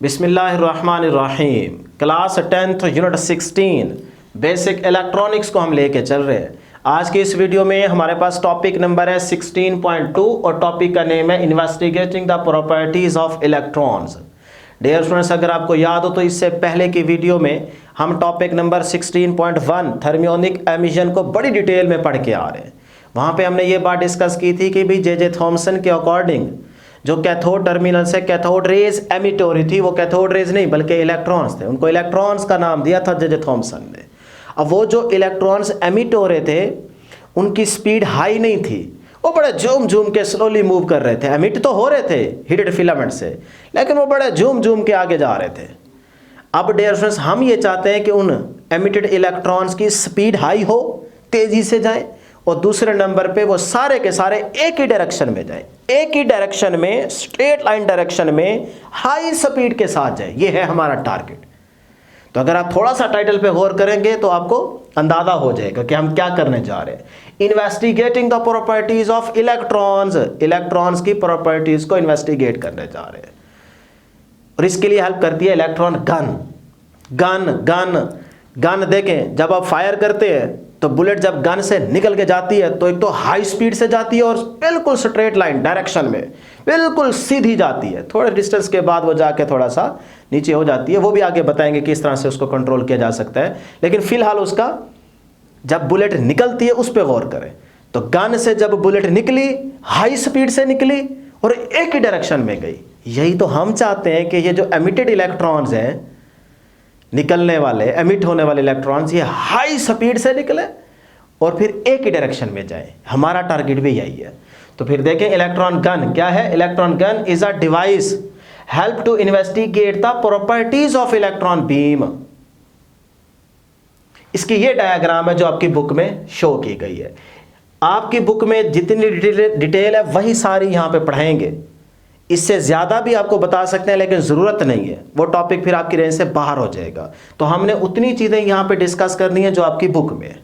बिस्मिल्लाहिर्रहमानिर्रहीम। Class 10th unit 16 basic electronics को हम लेके चल रहे हैं। आज की इस वीडियो में हमारे पास टॉपिक नंबर है 16.2 और टॉपिक का नेम है investigating the properties of electrons. Dear students, अगर आपको याद हो तो इससे पहले की वीडियो में हम टॉपिक नंबर 16.1 थर्मियोनिक एमिशन को बड़ी डिटेल में पढ़ के आ रहे हैं। वहाँ पे हमने ये बात डिस्कस की थी कि भाई जे थॉमसन के अकॉर्डिंग जो कैथोड टर्मिनल से कैथोड रेज एमिट हो रही थी, वो कैथोड रेज नहीं बल्कि इलेक्ट्रॉन्स थे। उनको इलेक्ट्रॉन्स का नाम दिया था जे थॉमसन ने। अब वो जो इलेक्ट्रॉन्स एमिट हो रहे थे उनकी स्पीड हाई नहीं थी, वो बड़े झूम झूम के स्लोली मूव कर रहे थे। एमिट तो हो रहे थे हीटेड फिलामेंट से, लेकिन वो बड़े झूम झूम के आगे जा रहे थे। अब डियर फ्रेंड्स, हम ये चाहते हैं कि उन एमिटेड इलेक्ट्रॉन्स की स्पीड हाई हो, तेजी से जाए, और दूसरे नंबर पे वो सारे के सारे एक ही डायरेक्शन में जाए, एक ही डायरेक्शन में, स्ट्रेट लाइन डायरेक्शन में हाई स्पीड के साथ जाए। ये है हमारा टारगेट। तो अगर आप थोड़ा सा टाइटल पे गौर करेंगे तो आपको अंदाजा हो जाएगा कि हम क्या करने जा रहे हैं। Investigating the properties of electrons, electrons की प्रॉपर्टीज को इन्वेस्टिगेट करने जा रहे हैं। और इसके लिए हेल्प करती है electron gun. Gun gun gun देखें, जब आप फायर करते हैं तो बुलेट जब गन से निकल के जाती है तो एक तो हाई स्पीड से जाती है और बिल्कुल स्ट्रेट लाइन डायरेक्शन में बिल्कुल सीधी जाती है। थोड़े डिस्टेंस के बाद वो जाके थोड़ा सा नीचे हो जाती है। वो भी आगे बताएंगे किस तरह से उसको कंट्रोल किया जा सकता है, लेकिन फिलहाल उसका जब बुलेट निकलती है उस पर गौर करें। तो गन से जब बुलेट निकली, हाई स्पीड से निकली और एक ही डायरेक्शन में गई। यही तो हम चाहते हैं कि ये जो एमिटेड इलेक्ट्रॉन्स हैं, निकलने वाले एमिट होने वाले इलेक्ट्रॉन्स, ये हाई स्पीड से निकले और फिर एक ही डायरेक्शन में जाए। हमारा टारगेट भी यही है। तो फिर देखें इलेक्ट्रॉन गन क्या है। Electron gun is a device help to investigate the properties of electron beam. इसकी ये डायग्राम है जो आपकी बुक में शो की गई है। आपकी बुक में जितनी डिटेल है वही सारी यहां पे पढ़ाएंगे। इससे ज़्यादा भी आपको बता सकते हैं, लेकिन ज़रूरत नहीं है, वो टॉपिक फिर आपकी रेंज से बाहर हो जाएगा। तो हमने उतनी चीज़ें यहाँ पे डिस्कस करनी है जो आपकी बुक में है,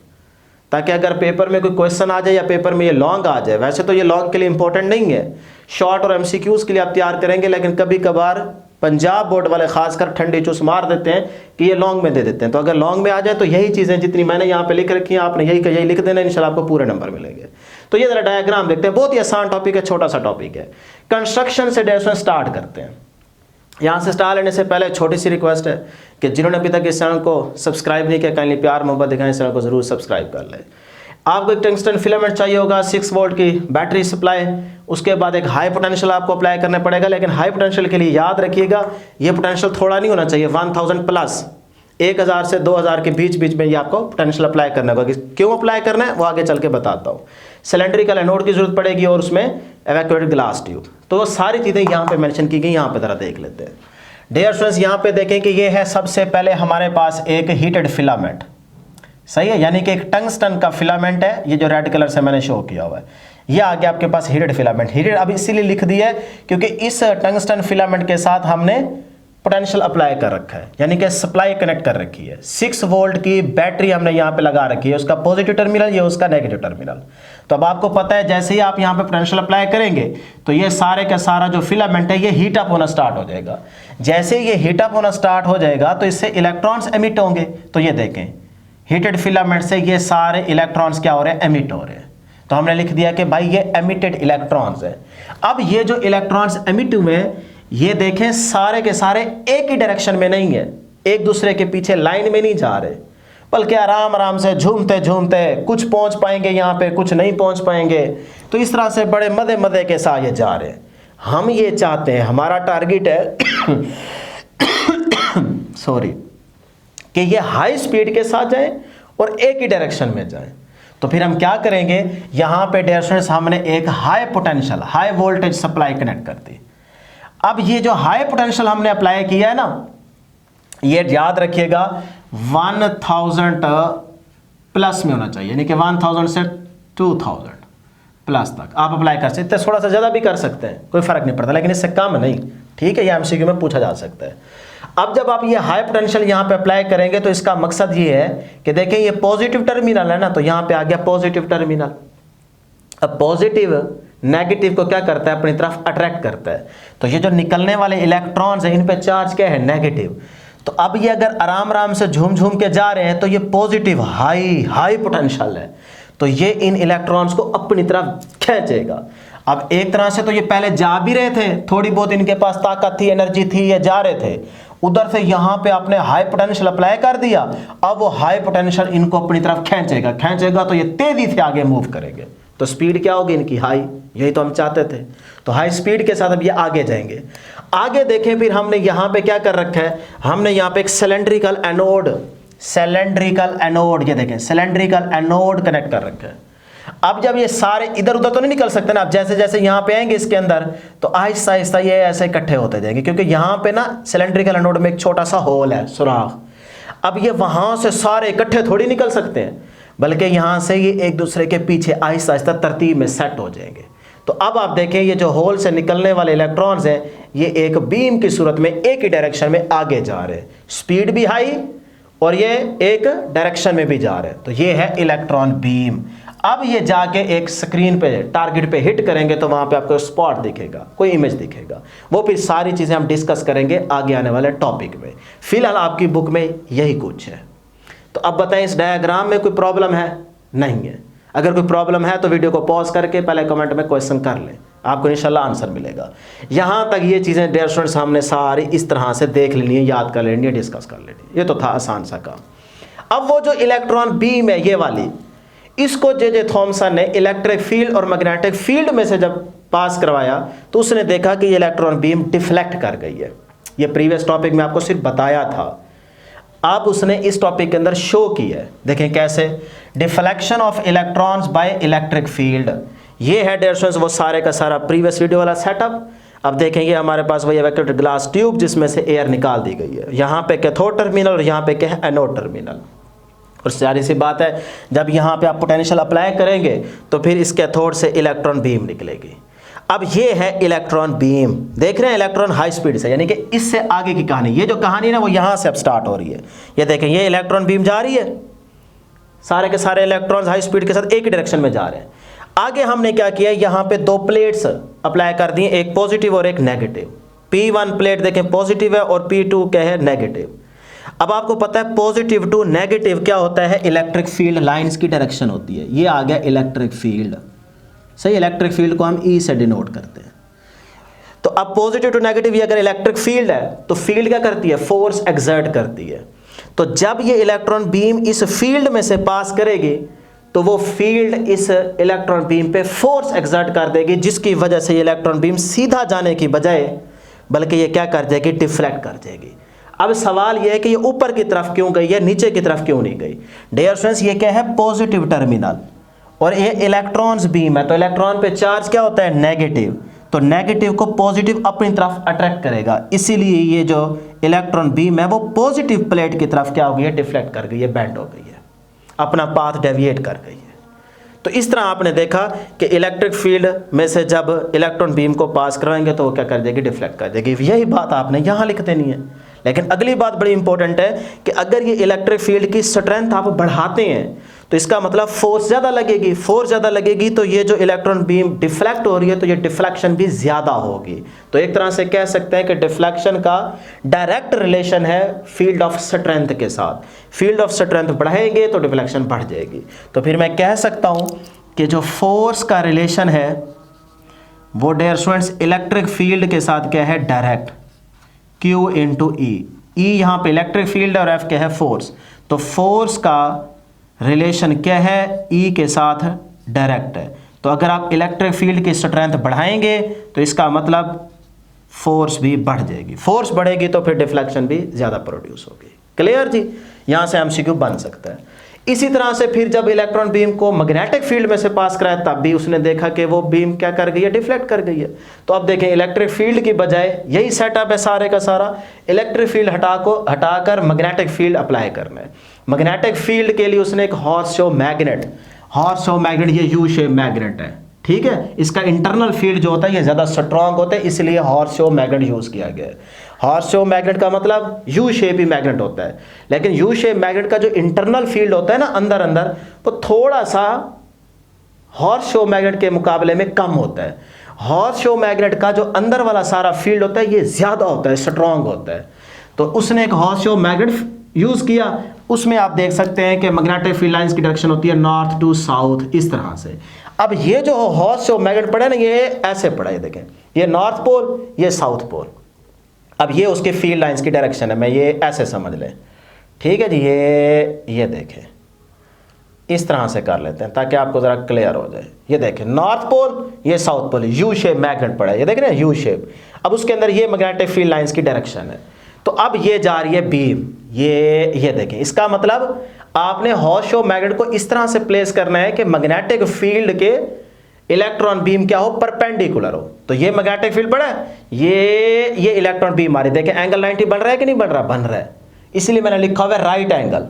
ताकि अगर पेपर में कोई क्वेश्चन आ जाए या पेपर में ये लॉन्ग आ जाए। वैसे तो ये लॉन्ग के लिए इंपॉर्टेंट नहीं है, शॉर्ट और एमसीक्यूज़ के लिए आप तैयार करेंगे, लेकिन कभी कभार पंजाब बोर्ड वाले खासकर ठंडी चूस मार देते हैं कि ये लॉन्ग में दे देते हैं। तो अगर लॉन्ग में आ जाए तो यही चीज़ें जितनी मैंने यहाँ पे लिख रखी हैं आपने यही लिख देना, इंशाल्लाह आपको पूरे नंबर मिलेंगे। तो ये जरा डायग्राम देखते हैं। बहुत ही आसान टॉपिक है, छोटा सा टॉपिक है। कंस्ट्रक्शन से डायरेक्शन स्टार्ट करते हैं। यहाँ से स्टार्ट लेने से पहले छोटी सी रिक्वेस्ट है कि जिन्होंने अभी तक इस चैनल को सब्सक्राइब नहीं किया, काइंडली प्यार मोहब्बत दिखाएं, इस चैनल को जरूर सब्सक्राइब कर लें। आपको एक टंगस्टन फिलामेंट चाहिए होगा, 6 वोल्ट की बैटरी सप्लाई, उसके बाद एक हाई पोटेंशियल आपको अप्लाई करना पड़ेगा। लेकिन हाई पोटेंशियल के लिए याद रखिएगा ये पोटेंशियल थोड़ा नहीं होना चाहिए, 1000 प्लस, 1000 से 2000 के बीच में ये आपको पोटेंशियल अप्लाई करना होगा। क्यों अप्लाई करना है वो आगे चल के बताता हूँ। सिलेंड्रिकल एनोड की जरूरत पड़ेगी और उसमें इवैक्यूएटेड ग्लास ट्यूब। तो वो सारी चीज़ें यहाँ पे मेंशन की गई, यहाँ पे जरा देख लेते हैं। डियर स्टूडेंट्स, यहाँ पे देखें कि ये है सबसे पहले हमारे पास एक हीटेड फिलामेंट, सही है, यानी कि एक टंगस्टन का फिलामेंट है। ये जो रेड कलर से मैंने शो किया हुआ है, ये आगे आपके पास हीटेड फिलामेंट। हीटेड अब इसीलिए लिख दिया है क्योंकि इस टंगस्टन फिलामेंट के साथ हमने पोटेंशियल अप्लाई कर रखा है, यानी कि सप्लाई कनेक्ट कर रखी है। 6 वोल्ट की बैटरी हमने यहाँ पे लगा रखी है, उसका पॉजिटिव टर्मिनल, ये उसका नेगेटिव टर्मिनल। तो अब आपको पता है जैसे ही आप यहाँ पे पोटेंशियल अप्लाई करेंगे तो ये सारे का सारा जो फिलामेंट है ये हीट अप होना स्टार्ट हो जाएगा। जैसे ये हीट अप होना स्टार्ट हो जाएगा तो इससे इलेक्ट्रॉन्स एमिट होंगे। तो ये देखें हीटेड फिलामेंट से ये सारे इलेक्ट्रॉन्स क्या हो रहे हैं, एमिट हो रहे हैं। तो हमने लिख दिया कि भाई ये एमिटेड इलेक्ट्रॉन्स है। अब ये जो इलेक्ट्रॉन्स एमिट हुए हैं ये देखें सारे के सारे एक ही डायरेक्शन में नहीं है, एक दूसरे के पीछे लाइन में नहीं जा रहे, बल्कि आराम आराम से झूमते झूमते कुछ पहुंच पाएंगे यहाँ पे, कुछ नहीं पहुंच पाएंगे। तो इस तरह से बड़े मजे मजे के साथ ये जा रहे हैं। हम ये चाहते हैं, हमारा टारगेट है सॉरी, कि ये हाई स्पीड के साथ जाएं और एक ही डायरेक्शन में जाएं। तो फिर हम क्या करेंगे, यहाँ पे डियर स्टूडेंट्स हमने एक high potential, high voltage supply connect कर दी। अब ये जो हाई पोटेंशियल हमने अप्लाई किया है ना, ये याद रखिएगा 1000 प्लस में होना चाहिए, यानी कि 1000 से 2000 प्लस तक आप अप्लाई कर सकते हैं। थोड़ा सा ज़्यादा भी कर सकते हैं, कोई फर्क नहीं पड़ता, लेकिन इससे कम नहीं, ठीक है। ये एमसीक्यू में पूछा जा सकता है। अब जब आप ये हाई पोटेंशियल यहाँ पे अप्लाई करेंगे तो इसका मकसद ये है कि देखें ये पॉजिटिव टर्मिनल है ना, तो यहाँ पे आ गया पॉजिटिव टर्मिनल। अब पॉजिटिव नेगेटिव को क्या करता है, अपनी तरफ अट्रैक्ट करता है। तो ये जो निकलने वाले इलेक्ट्रॉन्स हैं इन पे चार्ज क्या है, नेगेटिव। तो अब ये अगर आराम आराम से झूम झूम के जा रहे हैं तो ये पॉजिटिव हाई पोटेंशियल है, तो ये इन इलेक्ट्रॉन्स को अपनी तरफ खींचेगा। अब एक तरह से तो ये पहले जा भी रहे थे, थोड़ी बहुत इनके पास ताकत थी, एनर्जी थी, ये जा रहे थे, उधर से यहाँ पे आपने हाई पोटेंशियल अप्लाई कर दिया, अब वो हाई पोटेंशियल इनको अपनी तरफ खींचेगा तो ये तेजी से आगे मूव करेंगे, तो स्पीड क्या होगी इनकी, हाई। यही तो हम चाहते थे। तो हाई स्पीड के साथ अब ये आगे जाएंगे। आगे देखें फिर हमने यहाँ पे क्या कर रखा है, हमने यहाँ पे एक सिलेंड्रिकल एनोड, ये देखें सिलेंड्रिकल एनोड कनेक्ट कर रखा है। अब जब ये सारे इधर उधर तो नहीं निकल सकते ना, अब जैसे जैसे यहाँ पे आएंगे इसके अंदर तो आहिस्ता आहिस्ता ये ऐसे इकट्ठे होते जाएंगे, क्योंकि यहाँ पे ना सिलेंड्रिकल एनोड में एक छोटा सा होल है, सुराख। अब ये वहां से सारे इकट्ठे थोड़ी निकल सकते हैं, बल्कि यहाँ से ये एक दूसरे के पीछे आहिस्ता आहिस्ता तरतीब में सेट हो जाएंगे। तो अब आप देखें ये जो होल से निकलने वाले इलेक्ट्रॉन्स हैं ये एक बीम की सूरत में एक ही डायरेक्शन में आगे जा रहे हैं, स्पीड भी हाई और ये एक डायरेक्शन में भी जा रहे हैं, तो ये है इलेक्ट्रॉन बीम। अब ये जाके एक स्क्रीन पे टारगेट पे हिट करेंगे तो वहां पे आपको स्पॉट दिखेगा, कोई इमेज दिखेगा, वो फिर सारी चीजें हम डिस्कस करेंगे आगे आने वाले टॉपिक में। फिलहाल आपकी बुक में यही कुछ है। तो अब बताएं इस डायग्राम में कोई प्रॉब्लम है? नहीं है। अगर कोई प्रॉब्लम है तो वीडियो को पॉज करके पहले कमेंट में क्वेश्चन कर लें, आपको इंशाल्लाह आंसर मिलेगा। यहां तक ये चीजें डियर स्टूडेंट्स हमने सारी इस तरह से देख लेनी है, याद कर लेनी है, डिस्कस कर लेनी है, ये तो था आसान सा काम। अब वो जो इलेक्ट्रॉन बीम है ये वाली, इसको जे थॉमसन ने इलेक्ट्रिक फील्ड और मैग्नेटिक फील्ड में से जब पास करवाया तो उसने देखा कि ये इलेक्ट्रॉन बीम डिफ्लेक्ट कर गई है। ये प्रीवियस टॉपिक में आपको सिर्फ बताया था, अब उसने इस टॉपिक के अंदर शो किया है। देखें कैसे, deflection of electrons by electric field. ये है डियर स्टूडेंट्स वो सारे का सारा प्रीवियस वीडियो वाला सेटअप। अब देखेंगे हमारे पास वही इवेक्यूएटेड ग्लास ट्यूब जिसमें से एयर निकाल दी गई है, यहाँ पे कैथोड टर्मिनल और यहाँ पे क्या है, एनोड टर्मिनल। और सारी सी बात है जब यहाँ पे आप पोटेंशियल अप्लाई करेंगे तो फिर इस कैथोड से इलेक्ट्रॉन बीम निकलेगी। अब ये है इलेक्ट्रॉन बीम, देख रहे हैं इलेक्ट्रॉन हाई स्पीड से, यानी कि इससे आगे की कहानी, ये जो कहानी है ना वो यहाँ से अब स्टार्ट हो रही है। ये देखें ये इलेक्ट्रॉन बीम जा रही है, सारे के सारे इलेक्ट्रॉन्स हाई स्पीड के साथ एक ही डायरेक्शन में जा रहे हैं। आगे हमने क्या किया, यहाँ पे दो प्लेट्स अप्लाई कर दी, एक पॉजिटिव और एक नेगेटिव। P1 प्लेट देखें पॉजिटिव है और P2 क्या है, नेगेटिव। अब आपको पता है पॉजिटिव टू नेगेटिव क्या होता है, इलेक्ट्रिक फील्ड लाइंस की डायरेक्शन होती है। ये आ गया इलेक्ट्रिक फील्ड, सही। इलेक्ट्रिक फील्ड को हम E से डिनोट करते हैं। तो अब पॉजिटिव टू नेगेटिव ये अगर इलेक्ट्रिक फील्ड है तो फील्ड क्या करती है, फोर्स एक्सर्ट करती है। तो जब ये इलेक्ट्रॉन बीम इस फील्ड में से पास करेगी तो वो फील्ड इस इलेक्ट्रॉन बीम पे फोर्स एक्सर्ट कर देगी, जिसकी वजह से ये इलेक्ट्रॉन बीम सीधा जाने की बजाय बल्कि ये क्या कर जाएगी, डिफ्लेक्ट कर जाएगी। अब सवाल यह है कि ये ऊपर की तरफ क्यों गई है, नीचे की तरफ क्यों नहीं गई। डियर स्टूडेंट्स ये क्या है, पॉजिटिव टर्मिनल और ये इलेक्ट्रॉन्स बीम है, तो इलेक्ट्रॉन पे चार्ज क्या होता है, नेगेटिव। तो नेगेटिव को पॉजिटिव अपनी तरफ अट्रैक्ट करेगा, इसीलिए ये जो इलेक्ट्रॉन बीम है वो पॉजिटिव प्लेट की तरफ क्या हो गई है, डिफ्लेक्ट कर गई है, बेंड हो गई है, अपना पाथ डेविएट कर गई है। तो इस तरह आपने देखा कि इलेक्ट्रिक फील्ड में से जब इलेक्ट्रॉन बीम को पास कराएंगे तो वो क्या कर देगी, डिफ्लेक्ट कर देगी। यही बात आपने यहाँ लिख देनी है। लेकिन अगली बात बड़ी इंपॉर्टेंट है कि अगर ये इलेक्ट्रिक फील्ड की स्ट्रेंथ आप बढ़ाते हैं तो इसका मतलब फोर्स ज़्यादा लगेगी, फोर्स ज़्यादा लगेगी तो ये जो इलेक्ट्रॉन बीम डिफ्लेक्ट हो रही है तो ये डिफ्लेक्शन भी ज़्यादा होगी। तो एक तरह से कह सकते हैं कि डिफ्लेक्शन का डायरेक्ट रिलेशन है फील्ड ऑफ स्ट्रेंथ के साथ। फील्ड ऑफ स्ट्रेंथ बढ़ाएंगे तो डिफ्लेक्शन बढ़ जाएगी। तो फिर मैं कह सकता हूँ कि जो फोर्स का रिलेशन है वो डियर स्टूडेंट्स इलेक्ट्रिक फील्ड के साथ क्या है, डायरेक्ट, Q इंटू ई। ई यहाँ पे इलेक्ट्रिक फील्ड और F क्या है, फोर्स। तो फोर्स का रिलेशन क्या है, E के साथ डायरेक्ट है। तो अगर आप इलेक्ट्रिक फील्ड की स्ट्रेंथ बढ़ाएंगे तो इसका मतलब फोर्स भी बढ़ जाएगी, फोर्स बढ़ेगी तो फिर डिफ्लेक्शन भी ज़्यादा प्रोड्यूस होगी। क्लियर जी, यहाँ से MCQ बन सकता है। इसी तरह से फिर जब इलेक्ट्रॉन बीम को मैग्नेटिक फील्ड में से पास कराया तब भी उसने देखा कि वो बीम क्या कर गई है, डिफ्लेक्ट कर गई है। तो अब देखें इलेक्ट्रिक फील्ड की बजाय यही सेटअप है सारे का सारा, इलेक्ट्रिक फील्ड हटाकर मैग्नेटिक फील्ड अप्लाई करना है। मैग्नेटिक फील्ड के लिए उसने एक हॉर्स शो मैग्नेट, ये यू शेप मैग्नेट है, ठीक है। इसका इंटरनल फील्ड जो होता है ये ज़्यादा स्ट्रॉन्ग होता है, इसलिए हॉर्स शो मैग्नेट यूज़ किया गया है। हॉर्स शो मैग्नेट का मतलब यू शेप ही मैग्नेट होता है, लेकिन यू शेप मैग्नेट का जो इंटरनल फील्ड होता है ना अंदर अंदर, वो थोड़ा सा हॉर्स शो मैग्नेट के मुकाबले में कम होता है। हॉर्स शो मैग्नेट का जो अंदर वाला सारा फील्ड होता है ये ज़्यादा होता है, स्ट्रॉन्ग होता है। तो उसने एक हॉर्स शो मैग्नेट यूज़ किया, उसमें आप देख सकते हैं कि मैग्नेटिक फील्ड लाइंस की डायरेक्शन होती है नॉर्थ टू साउथ, इस तरह से। अब ये जो हॉर्स शो मैग्नेट पड़ा ना, ये ऐसे पड़ा है, देखें ये नॉर्थ पोल, ये साउथ पोल। अब ये उसके फील्ड लाइंस की डायरेक्शन है, मैं ये ऐसे समझ लें, ठीक है जी। ये देखें, इस तरह से कर लेते हैं ताकि आपको ज़रा क्लियर हो जाए। ये देखें नॉर्थ पोल, ये south pole, U shape magnet पड़ा है, ये देख रहे हैं यू शेप। अब उसके अंदर ये मैग्नेटिक फील्ड लाइंस की डायरेक्शन है। तो अब ये जा रही है बीम, ये देखें। इसका मतलब आपने हॉर्स शो मैग्नेट को इस तरह से प्लेस करना है कि मैग्नेटिक फील्ड के इलेक्ट्रॉन बीम क्या हो, परपेंडिकुलर हो। तो ये मैग्नेटिक फील्ड पड़ा है, ये इलेक्ट्रॉन बीम आ रही, देखें एंगल 90 बन रहा है कि नहीं बन रहा, बन रहा है। इसलिए मैंने लिखा हुआ है राइट एंगल,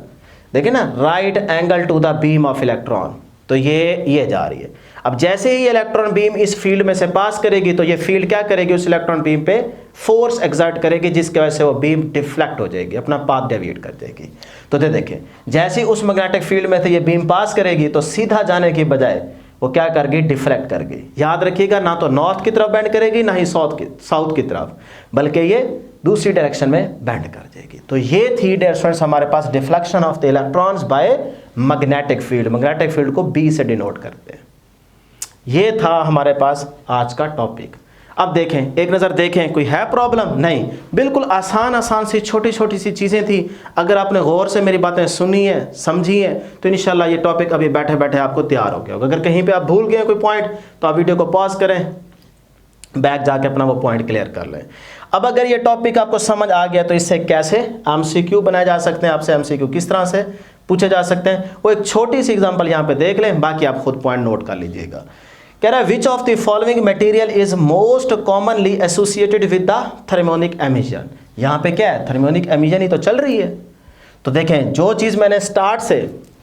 देखें ना, right angle to the beam of electron. तो ये जा रही है। अब जैसे ही इलेक्ट्रॉन बीम इस फील्ड में से पास करेगी तो ये फील्ड क्या करेगी, उस इलेक्ट्रॉन बीम पे फोर्स एक्सर्ट करेगी, जिसकी वजह से वो बीम डिफ्लेक्ट हो जाएगी, अपना पाथ डेविएट कर देगी। तो देखें जैसे ही उस मैग्नेटिक फील्ड में से ये बीम पास करेगी तो सीधा जाने की बजाय वो क्या करेगी, डिफ्लेक्ट करेगी। याद रखिएगा, ना तो नॉर्थ की तरफ बेंड करेगी ना ही साउथ की तरफ, बल्कि ये दूसरी डायरेक्शन में बेंड कर देगी। तो ये थी डियर स्टूडेंट्स हमारे पास deflection of the electrons by magnetic field. Magnetic field को बी से डिनोट करते हैं। ये था हमारे पास आज का टॉपिक। अब देखें, एक नज़र देखें, कोई है प्रॉब्लम? नहीं, बिल्कुल आसान सी छोटी छोटी सी चीज़ें थी। अगर आपने गौर से मेरी बातें सुनी है, समझी है, तो इंशाल्लाह ये टॉपिक अभी बैठे बैठे आपको तैयार हो गया होगा। अगर कहीं पे आप भूल गए कोई पॉइंट तो आप वीडियो को पॉज करें, बैक जाके अपना वो पॉइंट क्लियर कर लें। अब अगर ये टॉपिक आपको समझ आ गया तो इससे कैसे एमसीक्यू बनाए जा सकते हैं, आपसे एमसीक्यू किस तरह से पूछे जा सकते हैं, वो एक छोटी सी एग्जांपल यहाँ पे देख लें, बाकी आप खुद पॉइंट नोट कर लीजिएगा। कह रहा है which of the following material is most commonly associated with the thermionic emission. यहाँ पे क्या है, थर्मोनिक एमिशन ही तो चल रही है। तो देखें जो चीज़ मैंने स्टार्ट से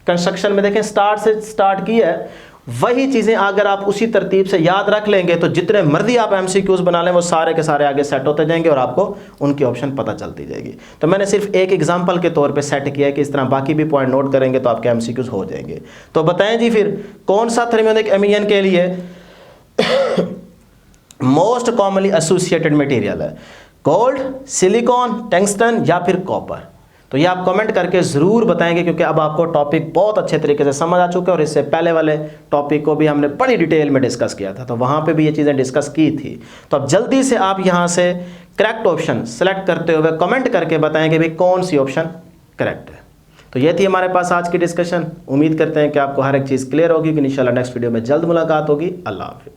कंस्ट्रक्शन में देखें स्टार्ट से स्टार्ट की है, वही चीज़ें अगर आप उसी तरतीब से याद रख लेंगे तो जितने मर्जी आप एमसीक्यूज बना लें वो सारे के सारे आगे सेट होते जाएंगे और आपको उनकी ऑप्शन पता चलती जाएगी। तो मैंने सिर्फ एक एग्जांपल के तौर पे सेट किया है कि इस तरह बाकी भी पॉइंट नोट करेंगे तो आपके एमसीक्यूज हो जाएंगे। तो बताएं जी फिर कौन सा थर्मोनिक एमिशन के लिए मोस्ट कॉमनली एसोसिएटेड मटेरियल है, गोल्ड, सिलिकॉन, टंगस्टन या फिर कॉपर? तो ये आप कमेंट करके ज़रूर बताएंगे, क्योंकि अब आपको टॉपिक बहुत अच्छे तरीके से समझ आ चुका है और इससे पहले वाले टॉपिक को भी हमने बड़ी डिटेल में डिस्कस किया था, तो वहाँ पे भी ये चीज़ें डिस्कस की थी। तो अब जल्दी से आप यहाँ से करेक्ट ऑप्शन सेलेक्ट करते हुए कमेंट करके बताएंगे भाई कौन सी ऑप्शन करेक्ट है। तो ये थी हमारे पास आज की डिस्कशन। उम्मीद करते हैं कि आपको हर एक चीज़ क्लियर होगी कि इंशाल्लाह नेक्स्ट वीडियो में जल्द मुलाकात होगी। अल्लाह हाफिज़।